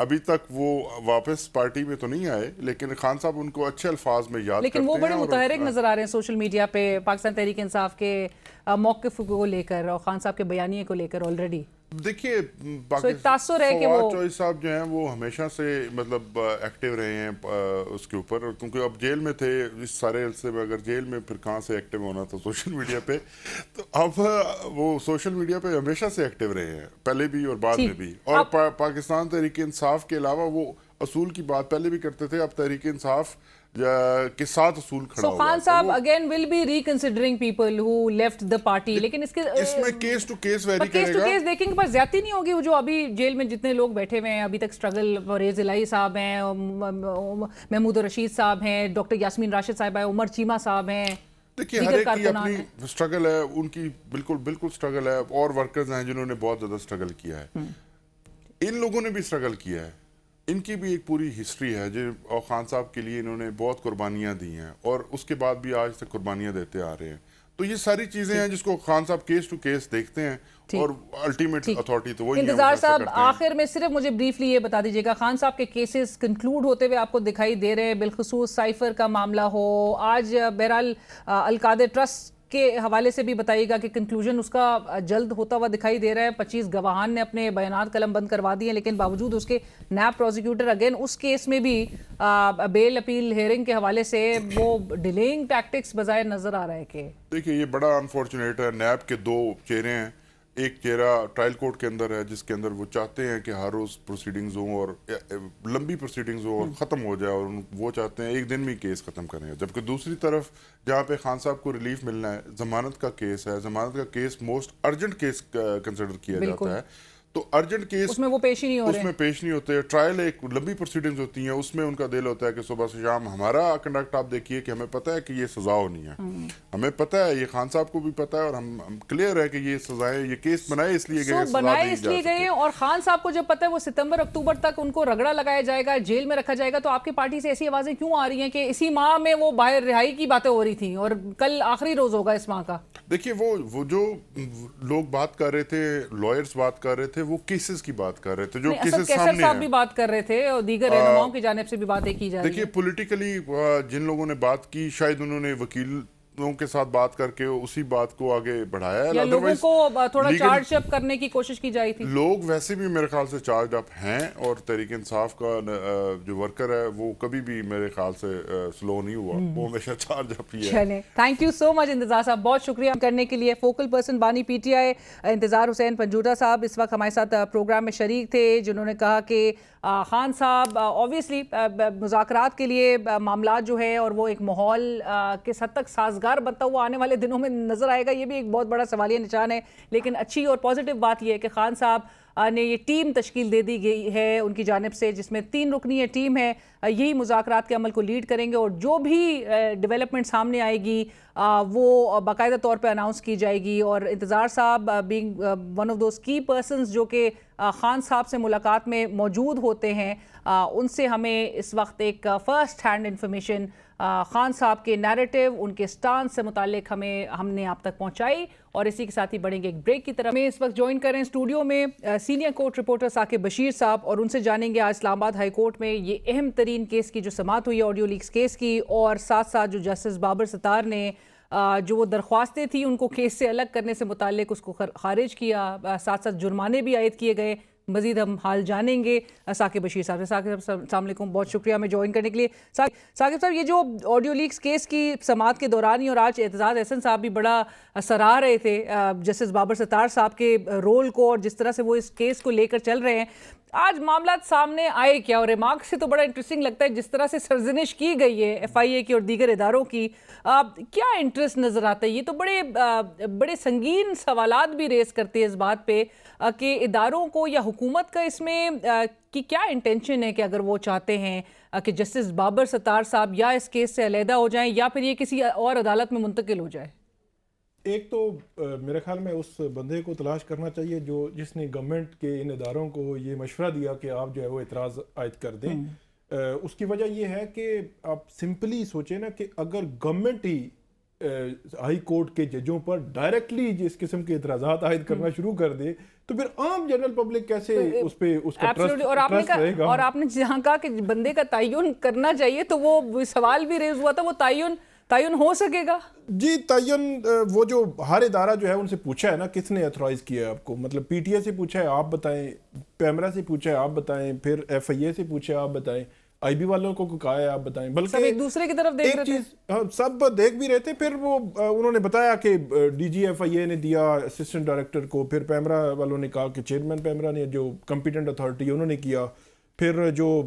ابھی تک وہ واپس پارٹی میں تو نہیں آئے، لیکن خان صاحب ان کو اچھے الفاظ میں یاد کرتے ہیں. لیکن وہ بڑے متحرک نظر آ رہے ہیں سوشل میڈیا پہ پاکستان تحریک انصاف کے موقف کو لے کر اور خان صاحب کے بیانیے کو لے کر آلریڈی. دیکھیے تاثر ہے کہ فواد چوہدری صاحب جو ہیں وہ ہمیشہ سے مطلب ایکٹیو رہے ہیں اس کے اوپر، کیونکہ اب جیل میں تھے اس سارے عرصے میں، اگر جیل میں پھر کہاں سے ایکٹیو ہونا تھا سوشل میڈیا پہ، تو اب وہ سوشل میڈیا پہ ہمیشہ سے ایکٹیو رہے ہیں، پہلے بھی اور بعد میں بھی. اور پاکستان تحریک انصاف کے علاوہ وہ اصول کی بات پہلے بھی کرتے تھے، اب تحریک انصاف کے ساتھ اصول کھڑا ہوا. خان صاحب again will be reconsidering people who left the party, لیکن اس میں case to case vary case کرے ٹو گا. کیس دیکھیں گے، پر زیادتی نہیں ہوگی. وہ جو ابھی جیل میں جتنے لوگ بیٹھے ہوئے ہیں ابھی تک اسٹرگل، ریز الہی صاحب ہیں، محمود رشید صاحب ہیں، ڈاکٹر یاسمین راشد صاحب ہیں، عمر چیمہ صاحب ہیں. دیکھیے ہر ایک کی اپنی اسٹرگل ہے، ان کی بالکل اسٹرگل ہے، اور ورکرز ہیں جنہوں نے بہت زیادہ اسٹرگل کیا ہے. ان لوگوں نے بھی اسٹرگل کیا ہے، ان کی بھی ایک پوری ہسٹری ہے اور خان صاحب کے لیے انہوں نے بہت قربانیاں دی ہیں اور اس کے بعد بھی آج تک قربانیاں دیتے آ رہے ہیں. تو یہ ساری چیزیں ہیں جس کو خان صاحب کیس ٹو کیس دیکھتے ہیں، اور الٹیمیٹ اتھارٹی تو وہی ہے. انتظار صاحب آخر میں صرف مجھے بریفلی یہ بتا دیجیے گا، خان صاحب کے کیسز کنکلوڈ ہوتے ہوئے آپ کو دکھائی دے رہے ہیں، بالخصوص سائفر کا معاملہ ہو، آج بہرحال القادر ٹرسٹ کے حوالے سے بھی بتائیے گا کہ کنکلوژن اس کا جلد ہوتا ہوا دکھائی دے رہا ہے. 25 گواہان نے اپنے بیانات قلم بند کروا دیے ہیں، لیکن باوجود اس کے نیب پروزیکیوٹر اگین اس کیس میں بھی بیل اپیل ہیئرنگ کے حوالے سے وہ ڈیلیئنگ ٹیکٹکس بظاہر نظر آ رہا ہے. کہ دیکھیے یہ بڑا انفارچونیٹ ہے، نیب کے دو چہرے ہیں، ایک چہرہ ٹرائل کورٹ کے اندر ہے جس کے اندر وہ چاہتے ہیں کہ ہر روز پروسیڈنگز ہوں اور لمبی پروسیڈنگز ہوں اور ختم ہو جائے، اور وہ چاہتے ہیں ایک دن میں کیس ختم کریں. جبکہ دوسری طرف جہاں پہ خان صاحب کو ریلیف ملنا ہے، ضمانت کا کیس ہے، ضمانت کا case most urgent case consider کیا جاتا ہے، تو ارجنٹ کیس اس میں وہ پیش ہی نہیں ہو رہے، اس میں پیش نہیں ہوتے. ٹرائل ایک لمبی پروسیڈنگز ہوتی ہیں، اس میں ان کا دل ہوتا ہے کہ صبح سے شام ہمارا کنڈکٹ آپ دیکھیے کہ ہمیں پتہ ہے کہ یہ سزا ہونی ہے، ہمیں پتہ ہے، یہ خان صاحب کو بھی پتہ ہے، اور ہم کلیئر ہے کہ یہ سزائیں، یہ کیس بنائے اس لیے گئے، بنائے اس لیے گئے. اور خان صاحب کو جب پتہ ہے وہ ستمبر اکتوبر تک ان کو رگڑا لگایا جائے گا، جیل میں رکھا جائے گا، تو آپ کی پارٹی سے ایسی آوازیں کیوں آ رہی ہیں کہ اسی ماہ میں وہ باہر رہائی کی باتیں ہو رہی تھیں اور کل آخری روز ہوگا اس ماہ کا؟ دیکھیے وہ جو لوگ بات کر رہے تھے، لائرز بات کر رہے تھے، وہ کیسز کی بات کر رہے تھے جو کیسز سامنے صاحب بھی بات کر رہے تھے اور دیگر رہنماؤں کی جانب سے بھی باتیں کی جا رہی ہیں. دیکھیے پولیٹیکلی جن لوگوں نے بات کی، شاید انہوں نے وکیلوں کے ساتھ بات کر کے اسی بات کو آگے بڑھایا ہے، یا لوگوں کو تھوڑا چارج اپ کرنے کی کوشش کی جائی تھی. لوگ ویسے بھی میرے خیال سے چارج اپ ہیں، اور تحریک انصاف کا جو ورکر ہے وہ کبھی بھی میرے خیال سے سلو نہیں ہوا، وہ ہمیشہ چارج اپ ہی ہے. چلیں، تھینک یو سو مچ انتظار صاحب، بہت شکریہ کرنے کے لیے. فوکل پرسن بانی پی ٹی آئی انتظار حسین پنجوٹا صاحب اس وقت ہمارے ساتھ پروگرام میں شریک تھے، جنہوں نے کہا کہ خان صاحب آبویسلی مذاکرات کے لیے معاملات جو ہے اور وہ ایک ماحول کس حد تک سازگار بنتا ہوا آنے والے دنوں میں نظر آئے گا، یہ بھی ایک بہت بڑا سوالیہ نشان ہے. لیکن اچھی اور پازیٹیو بات یہ ہے کہ خان صاحب نے یہ ٹیم تشکیل دے دی گئی ہے ان کی جانب سے، جس میں 3 رکنی ٹیم ہے، یہی مذاکرات کے عمل کو لیڈ کریں گے، اور جو بھی ڈیولپمنٹ سامنے آئے گی وہ باقاعدہ طور پہ اناؤنس کی جائے گی. اور انتظار صاحب بینگ ون آف دوز کی پرسنز جو کہ خان صاحب سے ملاقات میں موجود ہوتے ہیں، ان سے ہمیں اس وقت ایک فرسٹ ہینڈ انفارمیشن خان صاحب کے نیریٹو، ان کے سٹانس سے متعلق ہم نے آپ تک پہنچائی. اور اسی کے ساتھ ہی بڑھیں گے ایک بریک کی طرف. میں اس وقت جوائن کریں اسٹوڈیو میں senior court reporter Saqib Bashir صاحب، اور ان سے جانیں گے آج اسلام آباد ہائی کورٹ میں یہ اہم ترین کیس کی جو سماعت ہوئی ہے، آڈیو لیکس کیس کی، اور ساتھ ساتھ جو جسٹس بابر ستار نے جو وہ درخواستیں تھیں ان کو کیس سے الگ کرنے سے متعلق اس کو خارج کیا، ساتھ ساتھ جرمانے بھی عائد کیے گئے. مزید ہم حال جانیں گے ثاقب بشیر صاحب سے. ثاقب صاحب السلام علیکم، بہت شکریہ ہمیں جوائن کرنے کے لیے. ثاقب صاحب، یہ جو آڈیو لیکس کیس کی سماعت کے دوران ہی، اور آج اعتزاز احسن صاحب بھی بڑا سراہ رہے تھے جسٹس بابر ستار صاحب کے رول کو اور جس طرح سے وہ اس کیس کو لے کر چل رہے ہیں، آج معاملات سامنے آئے کیا؟ اور ریمارک سے تو بڑا انٹرسٹنگ لگتا ہے جس طرح سے سرزنش کی گئی ہے ایف آئی اے کی اور دیگر اداروں کی. کیا انٹرسٹ نظر آتا ہے؟ یہ تو بڑے سنگین سوالات بھی ریز کرتے ہیں اس بات پہ کہ اداروں کو یا حکومت کا اس میں کی کیا انٹینشن ہے کہ اگر وہ چاہتے ہیں کہ جسٹس بابر ستار صاحب یا اس کیس سے علیحدہ ہو جائیں یا پھر یہ کسی اور عدالت میں منتقل ہو جائے. ایک تو میرے خیال میں اس بندے کو تلاش کرنا چاہیے جس نے گورنمنٹ کے ان اداروں کو یہ مشورہ دیا کہ آپ جو ہے وہ اعتراض عائد کر دیں. اس کی وجہ یہ ہے کہ آپ سمپلی سوچیں نا کہ اگر گورنمنٹ ہی ہائی کورٹ کے ججوں پر ڈائریکٹلی اس قسم کے اعتراضات عائد کرنا شروع کر دے تو پھر عام جنرل پبلک کیسے اس پہ اس کا Absolutely. اور آپ نے جہاں کہا کہ بندے کا تعین کرنا چاہیے تو وہ سوال بھی ریز ہوا تھا، وہ تعین ہو سکے گا؟ جی تعین وہ جو ہر ادارہ جو ہے ان سے پوچھا ہے نا کس نے ایتھورائز کیا ہے آپ کو، مطلب پی ٹی اے سے پوچھا ہے آپ بتائیں، پیمرا سے پوچھا ہے آپ بتائیں، پھر ایف آئی اے سے پوچھا ہے آپ بتائیں، آئی بی والوں کو کہا ہے آپ بتائیں، بلکہ سب ایک دوسرے کی طرف دیکھ رہے تھے، سب دیکھ بھی رہے تھے. پھر وہ انہوں نے بتایا کہ ڈی جی ایف آئی اے نے دیا اسسٹنٹ ڈائریکٹر کو، پھر پیمرا والوں نے کہا کہ چیئرمین پیمرا نے جو کمپیٹنٹ اتھارٹی انہوں نے کیا، پھر جو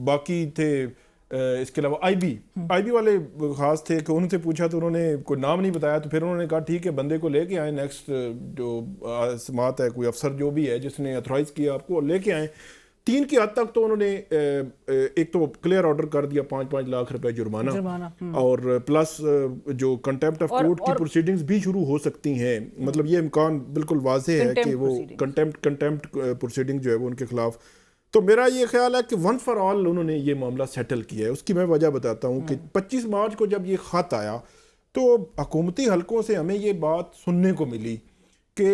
باقی تھے اس کے علاوہ آئی بی والے خاص تھے کہ ان سے پوچھا تو انہوں نے کوئی نام نہیں بتایا، تو پھر انہوں نے کہا ٹھیک ہے بندے کو لے کے آئیں، نیکسٹ جو سماعت ہے کوئی افسر جو بھی ہے جس نے ایتھورائز کیا آپ کو لے کے آئیں. 3 کی حد تک تو انہوں نے ایک تو کلیئر آرڈر کر دیا 5 لاکھ روپے جرمانہ، اور پلس جو کنٹیمپٹ آف کورٹ کی پروسیڈنگز بھی شروع ہو سکتی ہیں، مطلب یہ امکان بالکل واضح ہے کہ وہ کنٹیمپٹ پروسیڈنگ جو ہے وہ ان کے خلاف. تو میرا یہ خیال ہے کہ ونس فار آل انہوں نے یہ معاملہ سیٹل کیا ہے. اس کی میں وجہ بتاتا ہوں کہ 25 مارچ کو جب یہ خط آیا تو حکومتی حلقوں سے ہمیں یہ بات سننے کو ملی کہ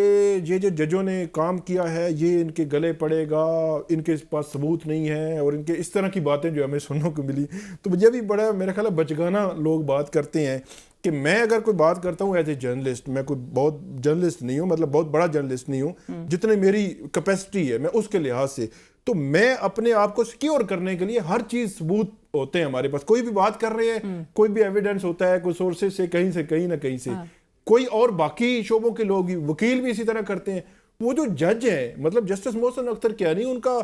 یہ جو ججوں نے کام کیا ہے یہ ان کے گلے پڑے گا، ان کے پاس ثبوت نہیں ہے، اور ان کے اس طرح کی باتیں جو ہمیں سننے کو ملی. تو مجھے بھی بڑا میرا خیال ہے بچگانہ لوگ بات کرتے ہیں کہ میں اگر کوئی بات کرتا ہوں ایز اے جرنلسٹ، میں کوئی بہت جرنلسٹ نہیں ہوں، مطلب بہت بڑا جرنلسٹ نہیں ہوں، جتنے میری کیپیسٹی ہے میں اس کے لحاظ سے، تو میں اپنے آپ کو سیکیور کرنے کے لیے ہر چیز ثبوت ہوتے ہیں ہمارے پاس. کوئی بھی بات کر رہے ہیں، کوئی بھی ایویڈنس ہوتا ہے، کوئی سورسز سے کہیں نہ کہیں سے، کوئی اور باقی شعبوں کے لوگ وکیل بھی اسی طرح کرتے ہیں. وہ جو جج ہیں مطلب جسٹس محسن اختر کیانی، ان کا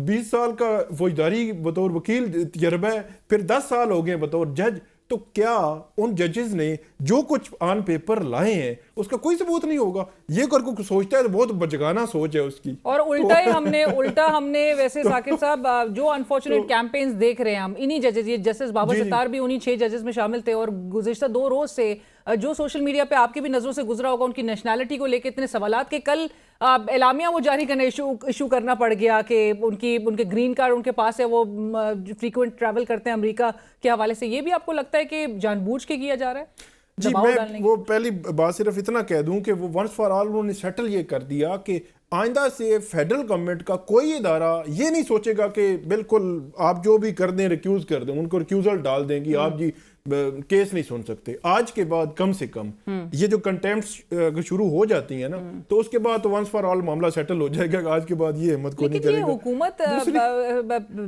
20 سال کا فوجداری بطور وکیل تجربہ ہے، پھر 10 سال ہو گئے بطور جج. تو کیا ان ججز نے جو کچھ آن پیپر لائے ہیں اس کا کوئی ثبوت نہیں ہوگا؟ یہ کر کو سوچتا ہے تو بہت بچگانہ سوچ ہے اس کی. اور الٹا ہم نے ویسے ثاقب صاحب جو انفارچونیٹ کیمپینز دیکھ رہے ہیں ہم انہی ججز، یہ جسٹس بابر ستار بھی انہی 6 ججز میں شامل تھے، اور گزشتہ 2 روز سے جو سوشل میڈیا پہ آپ کی بھی نظروں سے گزرا ہوگا ان کی نیشنلٹی کو لے کے اتنے سوالات کہ کل اعلامیہ وہ جاری کرنا ایشو کرنا پڑ گیا کہ ان کے گرین کارڈ ان کے پاس ہے، وہ فریکوینٹ ٹریول کرتے ہیں امریکہ کے حوالے سے. یہ بھی آپ کو لگتا ہے کہ جان بوجھ کے کیا جا رہا ہے؟ جی میں وہ پہلی بات صرف اتنا کہہ دوں کہ وہ ونس فار آل انہوں نے سیٹل یہ کر دیا کہ آئندہ سے فیڈرل گورنمنٹ کا کوئی ادارہ یہ نہیں سوچے گا کہ بالکل آپ جو بھی کر دیں ریکیوز کر دیں، ان کو ریکیوزل ڈال دیں گی، آپ جی کیس نہیں سن سکتے. آج کے بعد کم سے کم یہ جو کنٹیمپٹس شروع ہو جاتی ہیں نا تو اس کے بعد تو ونس فار آل معاملہ سیٹل ہو جائے گا. آج کے بعد یہ ہمت کو نہیں کرے گا. حکومت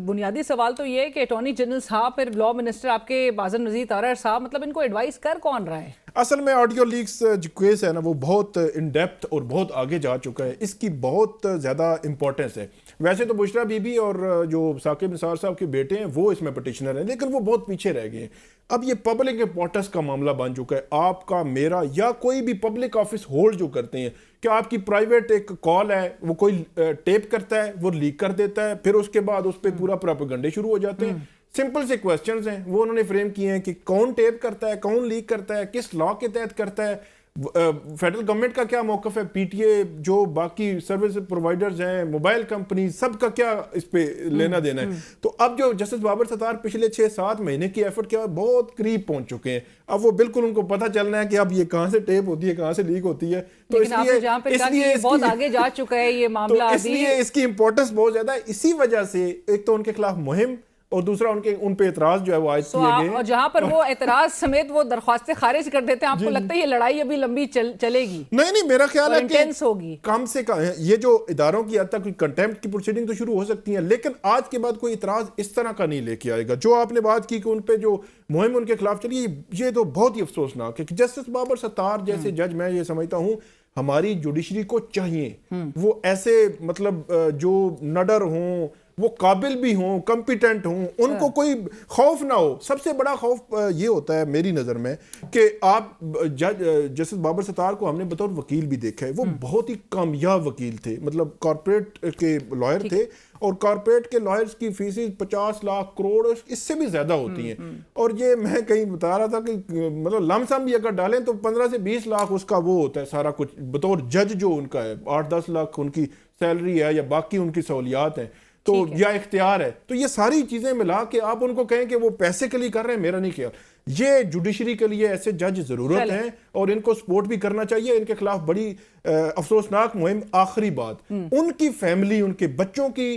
بنیادی سوال تو یہ ہے کہ اٹارنی جنرل صاحب، پھر لاء منسٹر آپ کے بازم نذیر طارر صاحب، مطلب ان کو ایڈوائز کر کون رہا ہے؟ اصل میں آڈیو لیکس جو کیس ہے نا وہ بہت ان ڈیپتھ اور بہت آگے جا چکا ہے، اس کی بہت زیادہ امپورٹنس ہے. ویسے تو بشرا بی بی اور جو ثاقب نثار صاحب کے بیٹے ہیں وہ اس میں پٹیشنر ہیں، لیکن وہ بہت پیچھے رہ گئے ہیں. اب یہ پبلک امپورٹنس کا معاملہ بن چکا ہے. آپ کا میرا یا کوئی بھی پبلک آفس ہولڈ جو کرتے ہیں کہ آپ کی پرائیویٹ ایک کال ہے، وہ کوئی ٹیپ کرتا ہے، وہ لیک کر دیتا ہے، پھر اس کے بعد اس پہ پورا پروپیگنڈے شروع ہو جاتے ہیں. سمپل سے کویسچنز ہیں وہ انہوں نے فریم کیے ہیں کہ کون ٹیپ کرتا ہے، کون لیک کرتا ہے، کس لاء کے تحت کرتا ہے، فیڈرل گورنمنٹ کا کیا موقف ہے، پی ٹی اے جو باقی سروس پرووائڈرز ہیں، موبائل کمپنی، سب کا کیا اس پہ لینا دینا ہے. تو اب جو جسٹس بابر ستار پچھلے 6-7 مہینے کی ایفرٹ کے بعد بہت قریب پہنچ چکے ہیں. اب وہ بالکل ان کو پتہ چلنا ہے کہ اب یہ کہاں سے ٹیپ ہوتی ہے، کہاں سے لیک ہوتی ہے. تو اس لیے بہت آگے جا چکا ہے یہ معاملہ، اس لیے اس کی امپورٹنس بہت زیادہ ہے. اسی وجہ سے ایک تو ان کے خلاف مہم اور دوسرا ان پہ اعتراض جو ہے وہ عائد کیے گئے، اور جہاں پر وہ اعتراض سمیت وہ درخواستیں خارج کر دیتے ہیں. آپ کو لگتا ہے یہ لڑائی ابھی لمبی چلے گی؟ نہیں میرا خیال ہے کہ ہوگی. کم سے کم یہ جو اداروں کی حد تک کنٹیمپٹ کی پروسیڈنگ تو شروع ہو سکتی ہیں، لیکن آج کے بعد کوئی اعتراض اس طرح کا نہیں لے کے آئے گا. جو آپ نے بات کی کہ ان پہ جو مہم ان کے خلاف چلی، یہ تو بہت ہی افسوسناک ہے کہ جسٹس بابر ستار جیسے جج، میں یہ سمجھتا ہوں ہماری جوڈیشری کو چاہیے وہ ایسے مطلب جو نڈر ہوں، وہ قابل بھی ہوں، کمپیٹنٹ ہوں، ان کو کوئی خوف نہ ہو. سب سے بڑا خوف یہ ہوتا ہے میری نظر میں کہ آپ جسٹس بابر ستار کو ہم نے بطور وکیل بھی دیکھا ہے، وہ بہت ہی کامیاب وکیل تھے، مطلب کارپوریٹ کے لائر تھے، اور کارپوریٹ کے لائرز کی فیسز 50 لاکھ کروڑ اس سے بھی زیادہ ہوتی ہیں. اور یہ میں کہیں بتا رہا تھا کہ مطلب لم سم بھی اگر ڈالیں تو 15 سے 20 لاکھ اس کا وہ ہوتا ہے سارا کچھ بطور جج جو ان کا ہے، 8-10 لاکھ ان کی سیلری ہے یا باقی ان کی سہولیات ہیں. تو یا اختیار ہے. تو یہ ساری چیزیں ملا کے آپ ان کو کہیں کہ وہ پیسے کے لیے کر رہے ہیں, میرا نہیں خیال. یہ جوڈیشری کے لیے ایسے جج ضرورت ہیں اور ان کو سپورٹ بھی کرنا چاہیے. ان کے خلاف بڑی افسوسناک مہم. آخری بات, ان کی فیملی, ان کے بچوں کی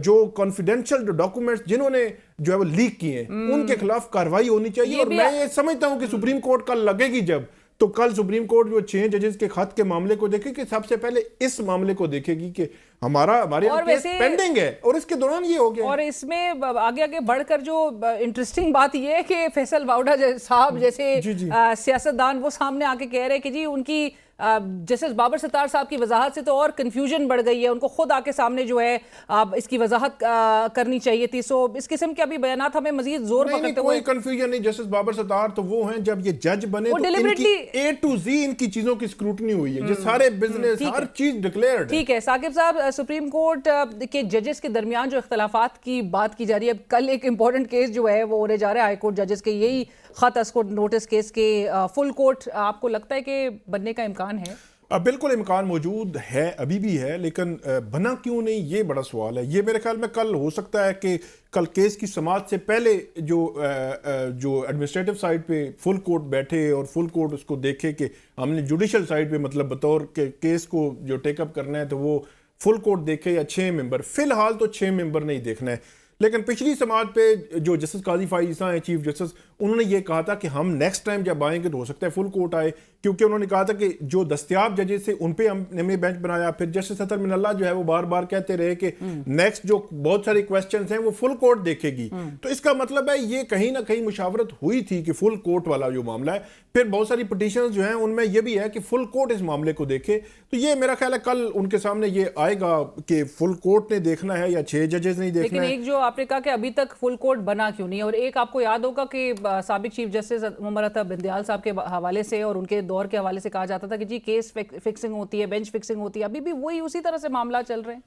جو کانفیڈینشیل جو ڈاکومنٹس جنہوں نے جو ہے وہ لیک کیے ہیں, ان کے خلاف کارروائی ہونی چاہیے. اور میں یہ سمجھتا ہوں کہ سپریم کورٹ کل لگے گی جب, تو کل سپریم کورٹ جو 6 ججز کے خط کے معاملے کو دیکھے کہ سب سے پہلے اس معاملے کو دیکھے گی کہ ہمارے کیس پینڈنگ ہے, اور اس کے دوران یہ ہو گیا. اور اس میں آگے بڑھ کر جو انٹرسٹنگ بات یہ ہے کہ فیصل واؤڈا صاحب جیسے سیاستدان وہ سامنے آ کے کہہ رہے کہ جی ان کی جسٹس بابر ستار صاحب کی وضاحت سے تو اور کنفیوژن بڑھ گئی ہے, ان کو خود آ کے سامنے جو ہے اس کی وضاحت کرنی چاہیے تھی. سو اس قسم کے ابھی بیانات ہمیں مزید زور پکڑتے ہوئے. کوئی کنفیوژن نہیں. جسٹس بابر ستار تو وہ ہیں جب یہ جج بنے تو ان کی A to Z ان کی چیزوں کی اسکروٹنی ہوئی ہے, یہ سارے بزنس ہر چیز ڈکلیئرڈ. ٹھیک ہے ثاقب صاحب, سپریم کورٹ کے ججز کے درمیان جو اختلافات کی بات کی جا رہی ہے, کل ایک امپورٹنٹ کیس جو ہے وہ ہونے جا رہا ہے ہائی کورٹ ججز کے, یہی خط اس کو نوٹس کیس کے فل کورٹ آپ کو لگتا ہے کہ بننے کا امکان ہے؟ بالکل امکان موجود ہے, ابھی بھی ہے, لیکن بنا کیوں نہیں یہ بڑا سوال ہے. یہ میرے خیال میں کل ہو سکتا ہے کہ کل کیس کی سماعت سے پہلے جو ایڈمنسٹریٹو سائڈ پہ فل کورٹ بیٹھے اور فل کورٹ اس کو دیکھے کہ ہم نے جوڈیشل سائڈ پہ مطلب بطور کہ کیس کو جو ٹیک اپ کرنا ہے تو وہ فل کورٹ دیکھے یا 6 ممبر. فی الحال تو 6 ممبر نہیں دیکھنا ہے, لیکن پچھلی سماعت پہ جو جسٹس قاضی فائز عیسیٰ ہیں چیف جسٹس, انہوں نے یہ کہا تھا کہ ہم نیکسٹ ٹائم جب آئیں گے تو ہو سکتا ہے فل کورٹ آئے, کیونکہ انہوں نے کہا تھا کہ جو دستیاب ججز سے ان پہ ہم نے بینچ بنایا. پھر جسٹس اطہر من اللہ جو ہے وہ بار بار کہتے رہے کہ نیکسٹ جو بہت ساری کویسچنز ہیں وہ فل کورٹ دیکھے گی. تو اس کا مطلب ہے یہ کہیں نہ کہیں مشاورت ہوئی تھی کہ فل کورٹ والا جو معاملہ ہے. پھر بہت ساری پٹیشنز جو ہیں ان میں یہ بھی ہے کہ فل کورٹ اس معاملے کو دیکھے. تو یہ میرا خیال ہے کل ان کے سامنے یہ آئے گا کہ فل کورٹ نے دیکھنا ہے یا 6 ججز نہیں دیکھنا ہے. لیکن ایک جو آپ نے کہا کہ ابھی تک فل کورٹ بنا کیوں نہیں, اور ایک آپ کو یاد ہوگا کہ سابق چیف جسٹس عمر عطا بندیال صاحب کے حوالے سے اور ان کے دور کے حوالے سے کہا جاتا تھا کہ جی کیس فکسنگ ہوتی ہے, بینچ فکسنگ ہوتی ہے. ابھی بھی وہی اسی طرح سے معاملہ چل رہے ہیں.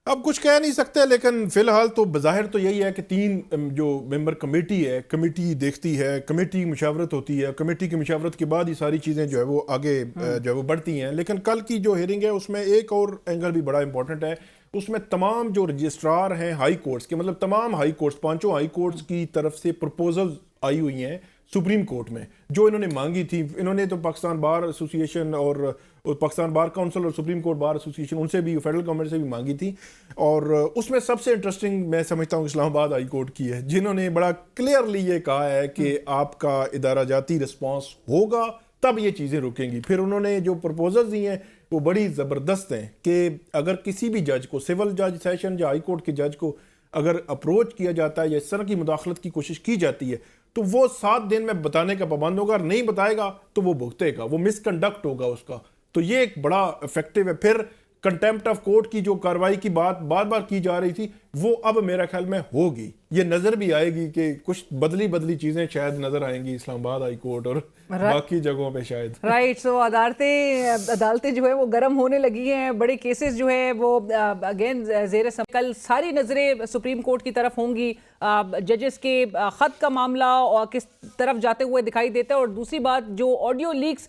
اب کچھ کہہ نہیں سکتے, لیکن فی الحال تو بظاہر تو یہی ہے کہ 3 جو ممبر کمیٹی ہے, کمیٹی دیکھتی ہے, کمیٹی مشاورت ہوتی ہے, کمیٹی کی مشاورت کے بعد یہ ساری چیزیں جو ہے وہ آگے جو ہے وہ بڑھتی ہیں. لیکن کل کی جو ہیئرنگ ہے اس میں ایک اور اینگل بھی بڑا امپورٹنٹ ہے. اس میں تمام جو رجسٹرار ہیں ہائی کورٹس کے, مطلب تمام ہائی کورٹس 5 ہائی کورٹس کی طرف سے پروپوزل آئی ہوئی ہیں سپریم کورٹ میں, جو انہوں نے مانگی تھی. انہوں نے تو پاکستان بار ایسوسی ایشن اور پاکستان بار کونسل اور سپریم کورٹ بار ایسوسی ایشن ان سے بھی, فیڈرل گورنمنٹ سے بھی مانگی تھی. اور اس میں سب سے انٹرسٹنگ میں سمجھتا ہوں اسلام آباد ہائی کورٹ کی ہے, جنہوں نے بڑا کلیئرلی یہ کہا ہے کہ آپ کا ادارہ جاتی رسپانس ہوگا تب یہ چیزیں رکیں گی. پھر انہوں نے جو پرپوزلز دی ہیں وہ بڑی زبردست ہیں کہ اگر کسی بھی جج کو, سول جج سیشن یا ہائی کورٹ کے جج کو اگر اپروچ کیا جاتا ہے یا اس طرح کی مداخلت کی کوشش کی جاتی ہے تو وہ 7 دن میں بتانے کا پابند ہوگا, نہیں بتائے گا تو وہ بھگتے گا, وہ مس کنڈکٹ ہوگا اس کا. تو یہ ایک بڑا افیکٹو ہے. پھر کنٹیمپٹ آف کورٹ کی جو کارروائی کی بات بار بار کی جا رہی تھی وہ اب میرا خیال میں ہوگی. یہ نظر بھی آئے گی کہ کچھ بدلی چیزیں شاید نظر آئیں گی اسلام آباد ہائی کورٹ اور باقی جگہوں پہ شاید. رائٹ. سو عدالتیں جو ہے وہ گرم ہونے لگی ہیں, بڑے کیسز جو ہے وہ اگین زیر کل ساری نظریں سپریم کورٹ کی طرف ہوں گی. ججز کے خط کا معاملہ اور کس طرف جاتے ہوئے دکھائی دیتا ہے, اور دوسری بات جو آڈیو لیکس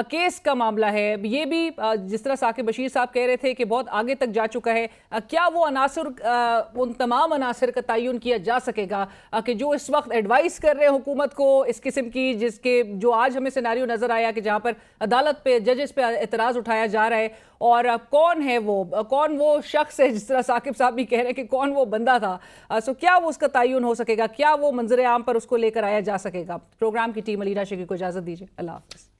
کیس کا معاملہ ہے یہ بھی جس طرح ثاقب بشیر صاحب کہہ رہے تھے کہ بہت آگے تک جا چکا ہے. کیا وہ عناصر, ان تمام عناصر کا تعین کیا جا سکے گا کہ جو اس وقت ایڈوائز کر رہے ہیں حکومت کو اس قسم کی, جس کے جو آج ہمیں سیناریو نظر آیا کہ جہاں پر عدالت پہ ججز پہ اعتراض اٹھایا جا رہا ہے, اور کون وہ شخص ہے, جس طرح ثاقب صاحب بھی کہہ رہے ہیں کہ کون وہ بندہ تھا. سو کیا وہ اس کا تعین ہو سکے گا, کیا وہ منظر عام پر اس کو لے کر آیا جا سکے گا. پروگرام کی ٹیم علینا شیخی کو اجازت دیجیے. اللہ حافظ.